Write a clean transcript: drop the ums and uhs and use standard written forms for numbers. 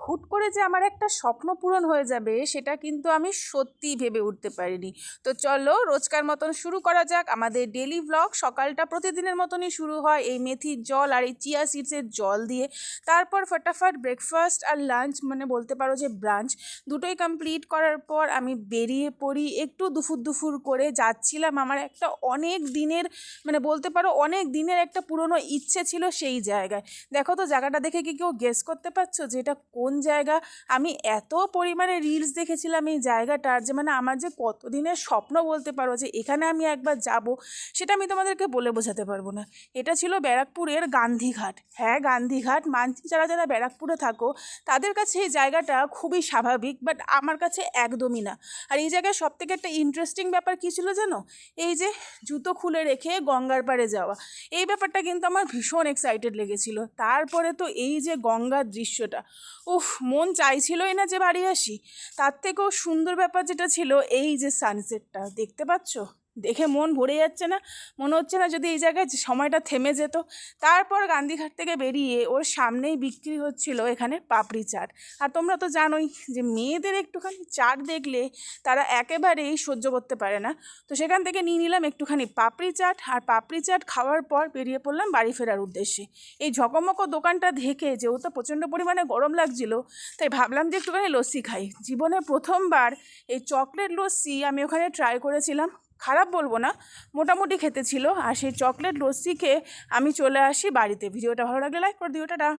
হুট করে যে আমার একটা স্বপ্ন পূরণ হয়ে যাবে সেটা কিন্তু আমি সত্যিই ভেবে উঠতে পারিনি। তো চলো রোজকার মতন শুরু করা যাক আমাদের ডেলি ভ্লগ। সকালটা প্রতিদিনের মতনই শুরু হয় এই মেথির জল আর এই চিয়া সিডসের জল দিয়ে। তারপর ফটাফট ব্রেকফাস্ট আর লাঞ্চ, মানে বলতে পারো যে ব্রাঞ্চ, দুটোই কমপ্লিট করার পর আমি বেরিয়ে পড়ি। একটু দুফুর করে যাচ্ছিলাম আমার একটা অনেক দিনের, মানে বলতে পারো অনেক দিনের একটা পুরনো ইচ্ছে ছিল সেই জায়গায়। দেখো তো জায়গাটা দেখে কি কেউ গেস করতে পারছো যে এটা কোন জায়গা? আমি এত পরিমাণে রিলস দেখেছিলাম এই জায়গাটার, যে মানে আমার যে কতদিনের স্বপ্ন বলতে পারো যে এখানে আমি একবার যাব, সেটা আমি তোমাদেরকে বলে বোঝাতে পারবো না। এটা ছিল ব্যারাকপুরের গান্ধীঘাট। হ্যাঁ, গান্ধীঘাট মানছি, যারা যারা ব্যারাকপুরে থাকো তাদের কাছে এই জায়গাটা খুবই স্বাভাবিক, বাট আমার কাছে একদমই না। আর এই জায়গায় সবথেকে একটা ইন্টারেস্টিং ব্যাপার কী ছিল জানো? এই যে জুতো খুলে রেখে গঙ্গার পাড়ে যাওয়া, এই ব্যাপারটা কিন্তু আমার ভীষণ এক্সাইটেড লেগেছিল। তারপরে তো এই যে গঙ্গার দৃশ্যটা, উফ, মন চাইছিলই না যে বাড়ি আসি। তার থেকেও সুন্দর ব্যাপার যেটা ছিল, এই যে সানসেটটা দেখতে পাচ্ছ, দেখে মন ভরে যাচ্ছে না? মনে হচ্ছে না যদি এই জায়গায় সময়টা থেমে যেত। তারপর গান্ধীঘাট থেকে বেরিয়ে ওর সামনেই বিক্রি হচ্ছিল এখানে পাপড়ি চাট। আর তোমরা তো জানোই যে মেয়েদের একটুখানি চাট দেখলে তারা একেবারেই সহ্য করতে পারে না। তো সেখান থেকে নিয়ে নিলাম একটুখানি পাপড়ি চাট, আর পাপড়ি চাট খাওয়ার পর বেরিয়ে পড়লাম বাড়ি ফেরার উদ্দেশ্যে। এই ঝকমকো দোকানটা দেখে যেহেতু প্রচণ্ড পরিমাণে গরম লাগছিল, তাই ভাবলাম যে একটুখানি লস্যি খাই। জীবনে প্রথমবার এই চকলেট লস্যি আমি ওখানে ট্রাই করেছিলাম। খারাপ বলবো না, মোটামুটি খেতে ছিল। আর সেই চকলেট লস্যি খেয়ে আমি চলে আসি বাড়িতে। ভিডিওটা ভালো লাগলে লাইক করে দিও, টাটা।